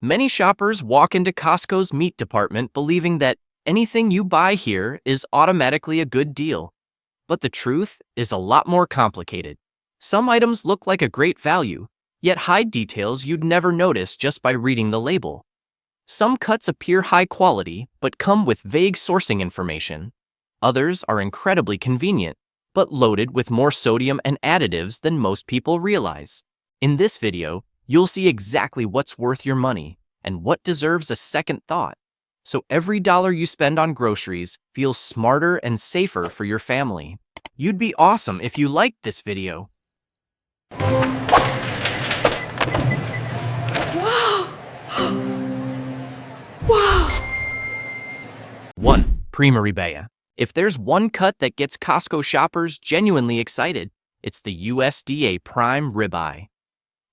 Many shoppers walk into Costco's meat department believing that anything you buy here is automatically a good deal. But the truth is a lot more complicated. Some items look like a great value, yet hide details you'd never notice just by reading the label. Some cuts appear high quality, but come with vague sourcing information. Others are incredibly convenient, but loaded with more sodium and additives than most people realize. In this video, you'll see exactly what's worth your money and what deserves a second thought, so every dollar you spend on groceries feels smarter and safer for your family. You'd be awesome if you liked this video. Wow! 1. Prima ribeye. If there's one cut that gets Costco shoppers genuinely excited, it's the USDA prime ribeye.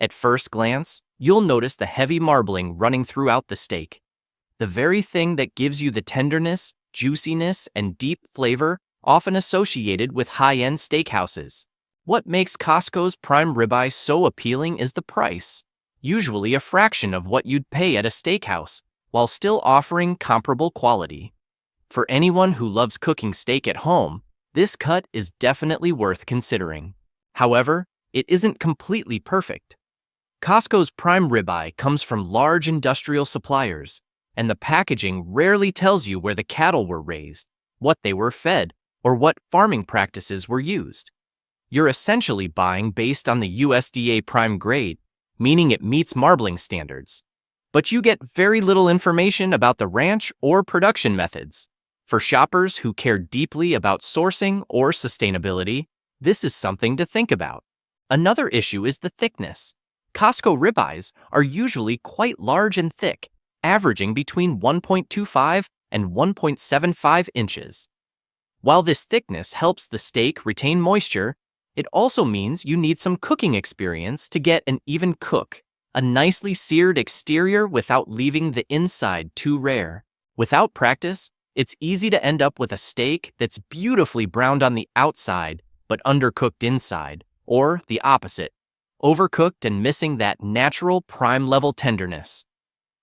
At first glance, you'll notice the heavy marbling running throughout the steak. The very thing that gives you the tenderness, juiciness, and deep flavor often associated with high-end steakhouses. What makes Costco's prime ribeye so appealing is the price, usually a fraction of what you'd pay at a steakhouse, while still offering comparable quality. For anyone who loves cooking steak at home, this cut is definitely worth considering. However, it isn't completely perfect. Costco's prime ribeye comes from large industrial suppliers, and the packaging rarely tells you where the cattle were raised, what they were fed, or what farming practices were used. You're essentially buying based on the USDA prime grade, meaning it meets marbling standards. But you get very little information about the ranch or production methods. For shoppers who care deeply about sourcing or sustainability, this is something to think about. Another issue is the thickness. Costco ribeyes are usually quite large and thick, averaging between 1.25 and 1.75 inches. While this thickness helps the steak retain moisture, it also means you need some cooking experience to get an even cook, a nicely seared exterior without leaving the inside too rare. Without practice, it's easy to end up with a steak that's beautifully browned on the outside but undercooked inside, or the opposite, overcooked and missing that natural prime-level tenderness.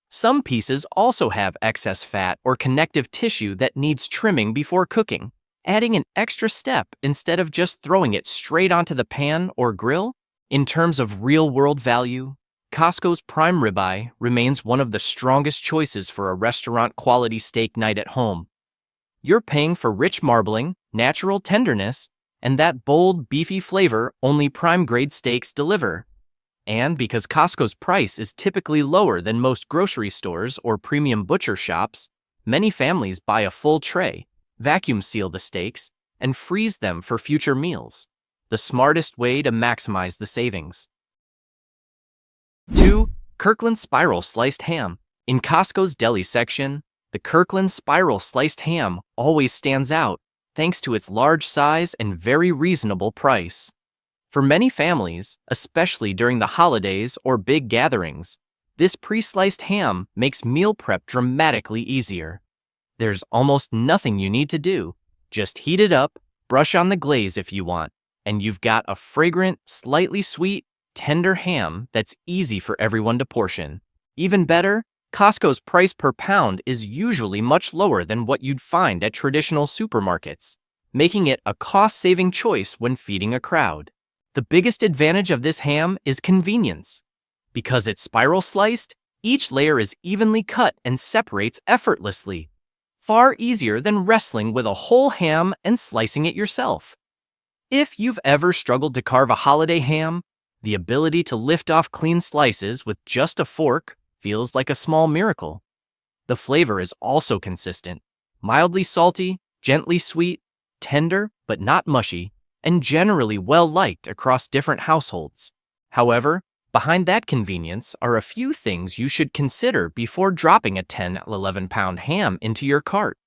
Some pieces also have excess fat or connective tissue that needs trimming before cooking, adding an extra step instead of just throwing it straight onto the pan or grill. In terms of real-world value, Costco's prime ribeye remains one of the strongest choices for a restaurant-quality steak night at home. You're paying for rich marbling, natural tenderness, and that bold, beefy flavor only prime-grade steaks deliver. And because Costco's price is typically lower than most grocery stores or premium butcher shops, many families buy a full tray, vacuum seal the steaks, and freeze them for future meals. The smartest way to maximize the savings. 2. Kirkland Spiral Sliced Ham. In Costco's deli section, the Kirkland Spiral Sliced Ham always stands out, thanks to its large size and very reasonable price. For many families, especially during the holidays or big gatherings, this pre-sliced ham makes meal prep dramatically easier. There's almost nothing you need to do. Just heat it up, brush on the glaze if you want, and you've got a fragrant, slightly sweet, tender ham that's easy for everyone to portion. Even better, Costco's price per pound is usually much lower than what you'd find at traditional supermarkets, making it a cost-saving choice when feeding a crowd. The biggest advantage of this ham is convenience. Because it's spiral sliced, each layer is evenly cut and separates effortlessly, far easier than wrestling with a whole ham and slicing it yourself. If you've ever struggled to carve a holiday ham, the ability to lift off clean slices with just a fork feels like a small miracle. The flavor is also consistent, mildly salty, gently sweet, tender but not mushy, and generally well-liked across different households. However, behind that convenience are a few things you should consider before dropping a 10-11-pound ham into your cart.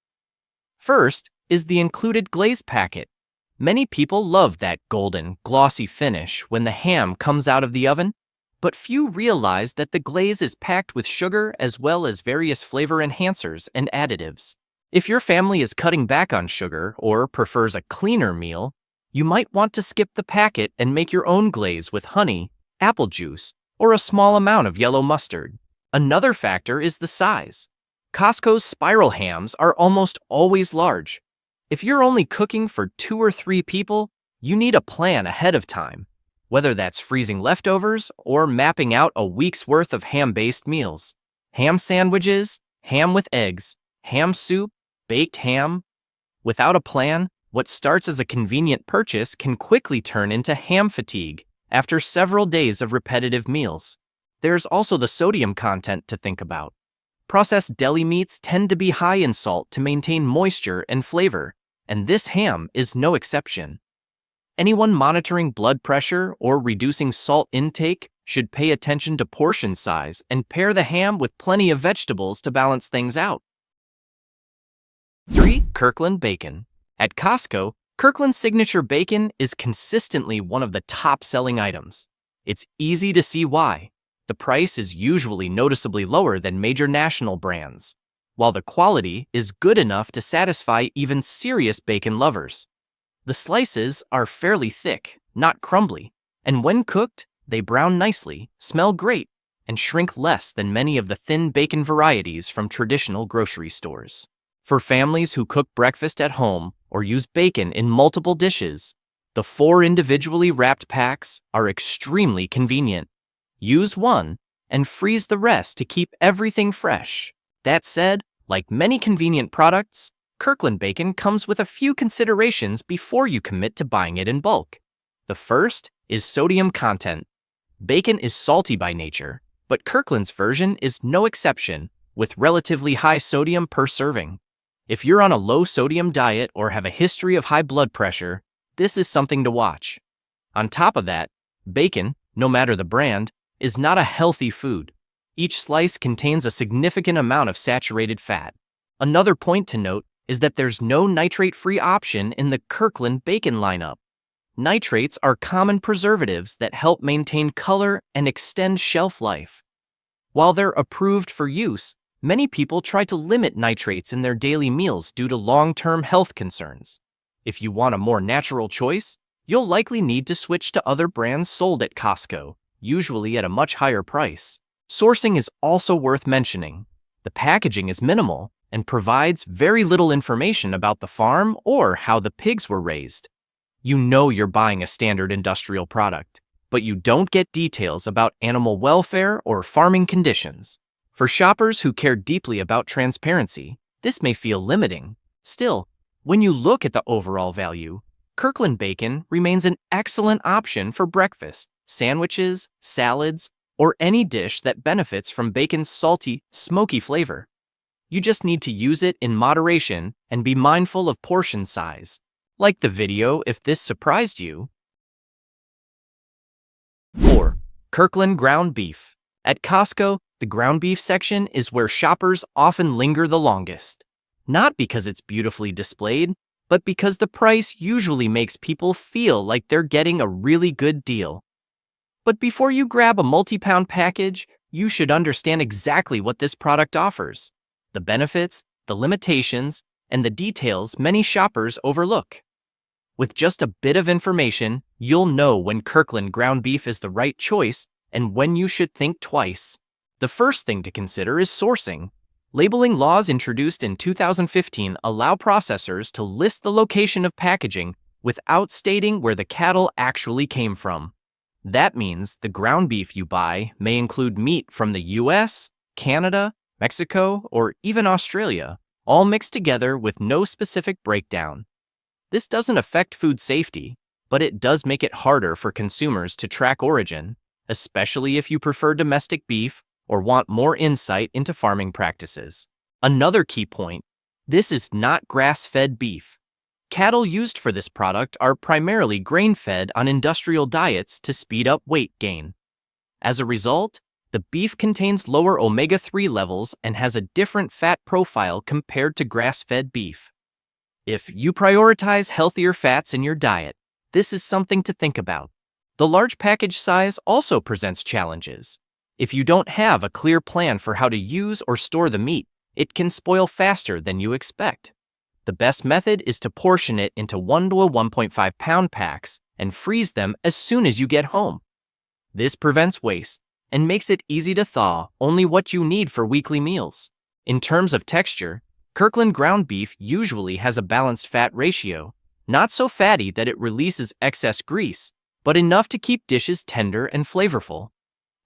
First is the included glaze packet. Many people love that golden, glossy finish when the ham comes out of the oven, but few realize that the glaze is packed with sugar as well as various flavor enhancers and additives. If your family is cutting back on sugar or prefers a cleaner meal, you might want to skip the packet and make your own glaze with honey, apple juice, or a small amount of yellow mustard. Another factor is the size. Costco's spiral hams are almost always large. If you're only cooking for 2 or 3 people, you need a plan ahead of time, whether that's freezing leftovers or mapping out a week's worth of ham-based meals. Ham sandwiches, ham with eggs, ham soup, baked ham. Without a plan, what starts as a convenient purchase can quickly turn into ham fatigue after several days of repetitive meals. There's also the sodium content to think about. Processed deli meats tend to be high in salt to maintain moisture and flavor, and this ham is no exception. Anyone monitoring blood pressure or reducing salt intake should pay attention to portion size and pair the ham with plenty of vegetables to balance things out. 3. Kirkland bacon. At Costco, Kirkland's signature bacon is consistently one of the top-selling items. It's easy to see why. The price is usually noticeably lower than major national brands, while the quality is good enough to satisfy even serious bacon lovers. The slices are fairly thick, not crumbly, and when cooked, they brown nicely, smell great, and shrink less than many of the thin bacon varieties from traditional grocery stores. For families who cook breakfast at home or use bacon in multiple dishes, the 4 individually wrapped packs are extremely convenient. Use one and freeze the rest to keep everything fresh. That said, like many convenient products, Kirkland bacon comes with a few considerations before you commit to buying it in bulk. The first is sodium content. Bacon is salty by nature, but Kirkland's version is no exception, with relatively high sodium per serving. If you're on a low-sodium diet or have a history of high blood pressure, this is something to watch. On top of that, bacon, no matter the brand, is not a healthy food. Each slice contains a significant amount of saturated fat. Another point to note is that there's no nitrate-free option in the Kirkland bacon lineup. Nitrates are common preservatives that help maintain color and extend shelf life. While they're approved for use, many people try to limit nitrates in their daily meals due to long-term health concerns. If you want a more natural choice, you'll likely need to switch to other brands sold at Costco, usually at a much higher price. Sourcing is also worth mentioning. The packaging is minimal and provides very little information about the farm or how the pigs were raised. You know you're buying a standard industrial product, but you don't get details about animal welfare or farming conditions. For shoppers who care deeply about transparency, this may feel limiting. Still, when you look at the overall value, Kirkland bacon remains an excellent option for breakfast, sandwiches, salads, or any dish that benefits from bacon's salty, smoky flavor. You just need to use it in moderation and be mindful of portion size. Like the video if this surprised you. 4. Kirkland ground beef. At Costco, the ground beef section is where shoppers often linger the longest. Not because it's beautifully displayed, but because the price usually makes people feel like they're getting a really good deal. But before you grab a multi-pound package, you should understand exactly what this product offers, the benefits, the limitations, and the details many shoppers overlook. With just a bit of information, you'll know when Kirkland ground beef is the right choice and when you should think twice. The first thing to consider is sourcing. Labeling laws introduced in 2015 allow processors to list the location of packaging without stating where the cattle actually came from. That means the ground beef you buy may include meat from the US, Canada, Mexico, or even Australia, all mixed together with no specific breakdown. This doesn't affect food safety, but it does make it harder for consumers to track origin, especially if you prefer domestic beef or want more insight into farming practices. Another key point, this is not grass-fed beef. Cattle used for this product are primarily grain-fed on industrial diets to speed up weight gain. As a result, the beef contains lower omega-3 levels and has a different fat profile compared to grass-fed beef. If you prioritize healthier fats in your diet, this is something to think about. The large package size also presents challenges. If you don't have a clear plan for how to use or store the meat, it can spoil faster than you expect. The best method is to portion it into 1 to 1.5 pound packs and freeze them as soon as you get home. This prevents waste and makes it easy to thaw, only what you need for weekly meals. In terms of texture, Kirkland ground beef usually has a balanced fat ratio, not so fatty that it releases excess grease, but enough to keep dishes tender and flavorful.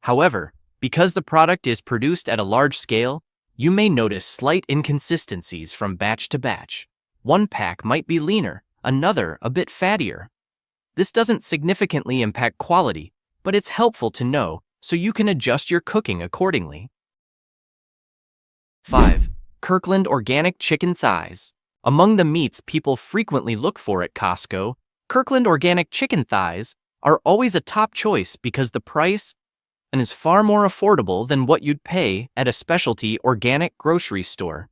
However, because the product is produced at a large scale, you may notice slight inconsistencies from batch to batch. One pack might be leaner, another a bit fattier. This doesn't significantly impact quality, but it's helpful to know so you can adjust your cooking accordingly. 5. Kirkland organic chicken thighs. Among the meats people frequently look for at Costco, Kirkland organic chicken thighs are always a top choice because the price is far more affordable than what you'd pay at a specialty organic grocery store.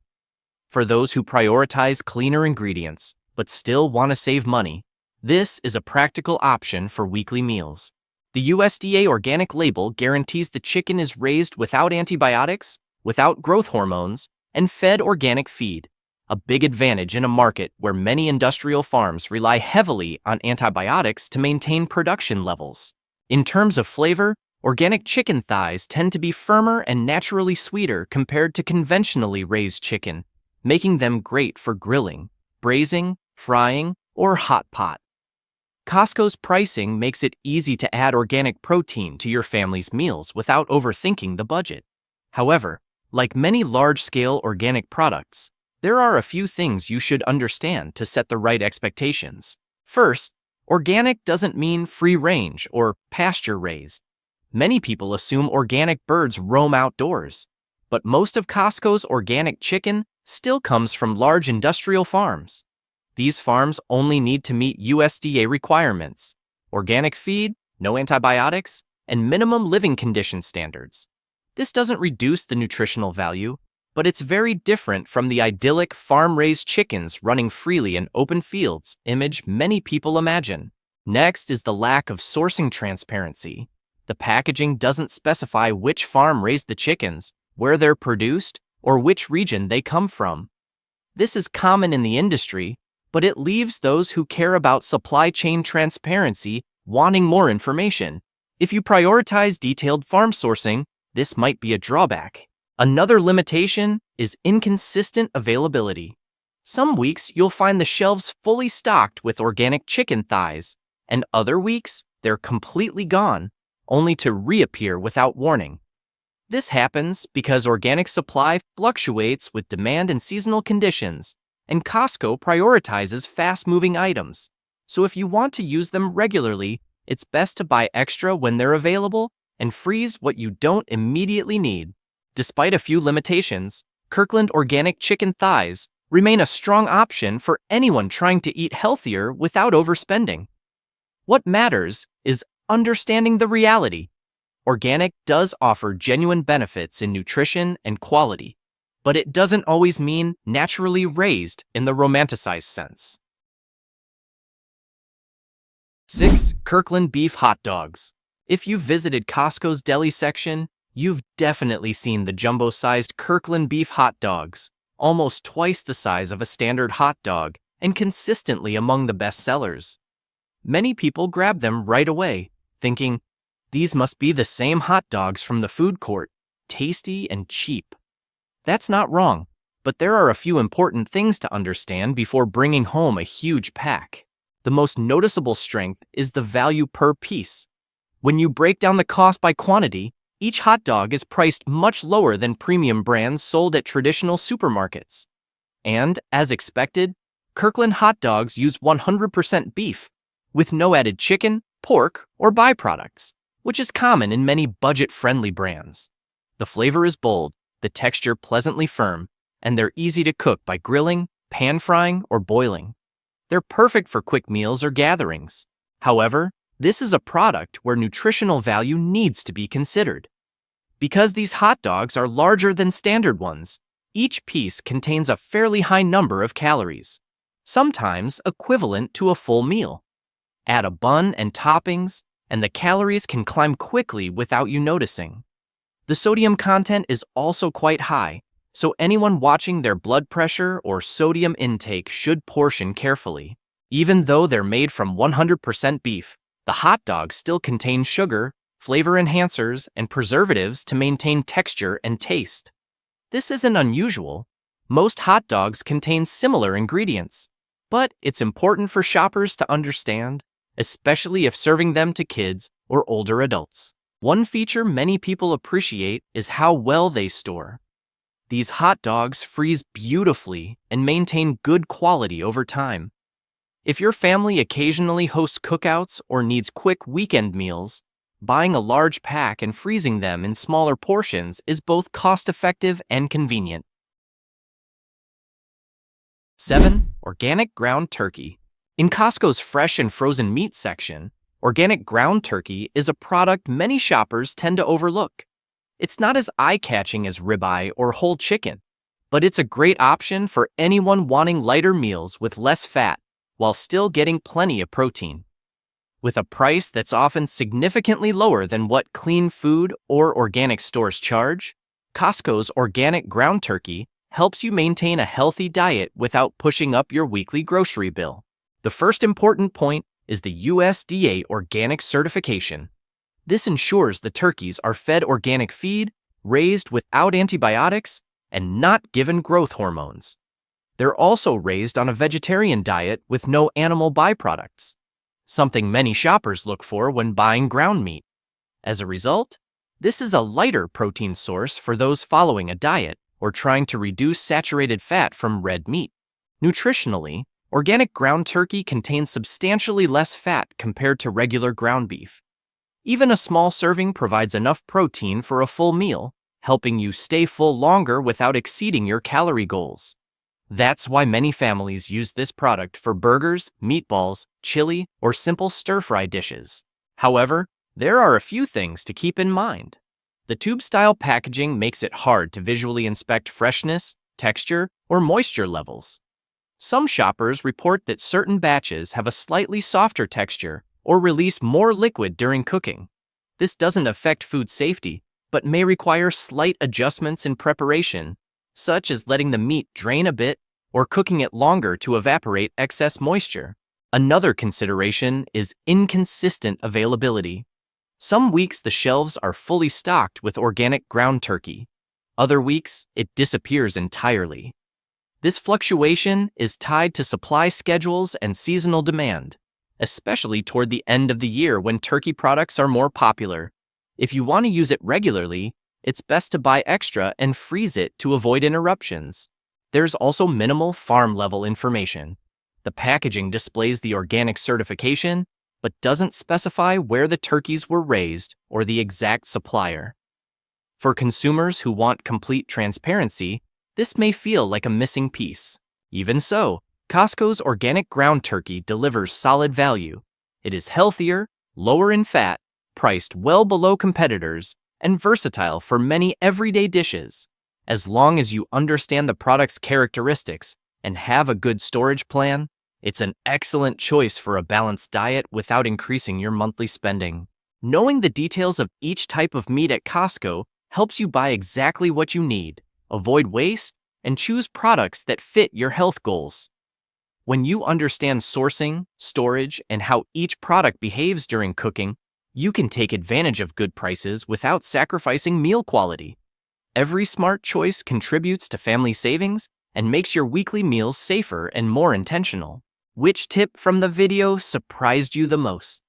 For those who prioritize cleaner ingredients but still want to save money, this is a practical option for weekly meals. The USDA organic label guarantees the chicken is raised without antibiotics, without growth hormones, and fed organic feed, a big advantage in a market where many industrial farms rely heavily on antibiotics to maintain production levels. In terms of flavor, organic chicken thighs tend to be firmer and naturally sweeter compared to conventionally raised chicken, making them great for grilling, braising, frying, or hot pot. Costco's pricing makes it easy to add organic protein to your family's meals without overthinking the budget. However, like many large-scale organic products, there are a few things you should understand to set the right expectations. First, organic doesn't mean free-range or pasture-raised. Many people assume organic birds roam outdoors, but most of Costco's organic chicken still comes from large industrial farms. These farms only need to meet USDA requirements: organic feed, no antibiotics, and minimum living condition standards. This doesn't reduce the nutritional value, but it's very different from the idyllic farm-raised chickens running freely in open fields image many people imagine. Next is the lack of sourcing transparency. The packaging doesn't specify which farm raised the chickens, where they're produced, or which region they come from. This is common in the industry, but it leaves those who care about supply chain transparency wanting more information. If you prioritize detailed farm sourcing, this might be a drawback. Another limitation is inconsistent availability. Some weeks you'll find the shelves fully stocked with organic chicken thighs, and other weeks they're completely gone, only to reappear without warning. This happens because organic supply fluctuates with demand and seasonal conditions, and Costco prioritizes fast-moving items. So if you want to use them regularly, it's best to buy extra when they're available and freeze what you don't immediately need. Despite a few limitations, Kirkland organic chicken thighs remain a strong option for anyone trying to eat healthier without overspending. What matters is understanding the reality. Organic does offer genuine benefits in nutrition and quality, but it doesn't always mean naturally raised in the romanticized sense. 6. Kirkland beef hot dogs. If you've visited Costco's deli section, you've definitely seen the jumbo-sized Kirkland beef hot dogs, almost twice the size of a standard hot dog and consistently among the best sellers. Many people grab them right away, thinking, these must be the same hot dogs from the food court, tasty and cheap. That's not wrong, but there are a few important things to understand before bringing home a huge pack. The most noticeable strength is the value per piece. When you break down the cost by quantity, each hot dog is priced much lower than premium brands sold at traditional supermarkets. And, as expected, Kirkland hot dogs use 100% beef, with no added chicken, pork, or byproducts, which is common in many budget-friendly brands. The flavor is bold, the texture pleasantly firm, and they're easy to cook by grilling, pan-frying, or boiling. They're perfect for quick meals or gatherings. However, this is a product where nutritional value needs to be considered. Because these hot dogs are larger than standard ones, each piece contains a fairly high number of calories, sometimes equivalent to a full meal. Add a bun and toppings, and the calories can climb quickly without you noticing. The sodium content is also quite high, so anyone watching their blood pressure or sodium intake should portion carefully. Even though they're made from 100% beef, the hot dogs still contain sugar, flavor enhancers, and preservatives to maintain texture and taste. This isn't unusual. Most hot dogs contain similar ingredients, but it's important for shoppers to understand, especially if serving them to kids or older adults. One feature many people appreciate is how well they store. These hot dogs freeze beautifully and maintain good quality over time. If your family occasionally hosts cookouts or needs quick weekend meals, buying a large pack and freezing them in smaller portions is both cost-effective and convenient. 7. Organic ground turkey. In Costco's fresh and frozen meat section, organic ground turkey is a product many shoppers tend to overlook. It's not as eye-catching as ribeye or whole chicken, but it's a great option for anyone wanting lighter meals with less fat while still getting plenty of protein. With a price that's often significantly lower than what clean food or organic stores charge, Costco's organic ground turkey helps you maintain a healthy diet without pushing up your weekly grocery bill. The first important point is the USDA organic certification. This ensures the turkeys are fed organic feed, raised without antibiotics, and not given growth hormones. They're also raised on a vegetarian diet with no animal byproducts, something many shoppers look for when buying ground meat. As a result, this is a lighter protein source for those following a diet or trying to reduce saturated fat from red meat. Nutritionally, organic ground turkey contains substantially less fat compared to regular ground beef. Even a small serving provides enough protein for a full meal, helping you stay full longer without exceeding your calorie goals. That's why many families use this product for burgers, meatballs, chili, or simple stir-fry dishes. However, there are a few things to keep in mind. The tube-style packaging makes it hard to visually inspect freshness, texture, or moisture levels. Some shoppers report that certain batches have a slightly softer texture or release more liquid during cooking. This doesn't affect food safety, but may require slight adjustments in preparation, such as letting the meat drain a bit or cooking it longer to evaporate excess moisture. Another consideration is inconsistent availability. Some weeks the shelves are fully stocked with organic ground turkey. Other weeks, it disappears entirely. This fluctuation is tied to supply schedules and seasonal demand, especially toward the end of the year when turkey products are more popular. If you want to use it regularly, it's best to buy extra and freeze it to avoid interruptions. There's also minimal farm-level information. The packaging displays the organic certification, but doesn't specify where the turkeys were raised or the exact supplier. For consumers who want complete transparency, this may feel like a missing piece. Even so, Costco's organic ground turkey delivers solid value. It is healthier, lower in fat, priced well below competitors, and versatile for many everyday dishes. As long as you understand the product's characteristics and have a good storage plan, it's an excellent choice for a balanced diet without increasing your monthly spending. Knowing the details of each type of meat at Costco helps you buy exactly what you need, avoid waste, and choose products that fit your health goals. When you understand sourcing, storage, and how each product behaves during cooking, you can take advantage of good prices without sacrificing meal quality. Every smart choice contributes to family savings and makes your weekly meals safer and more intentional. Which tip from the video surprised you the most?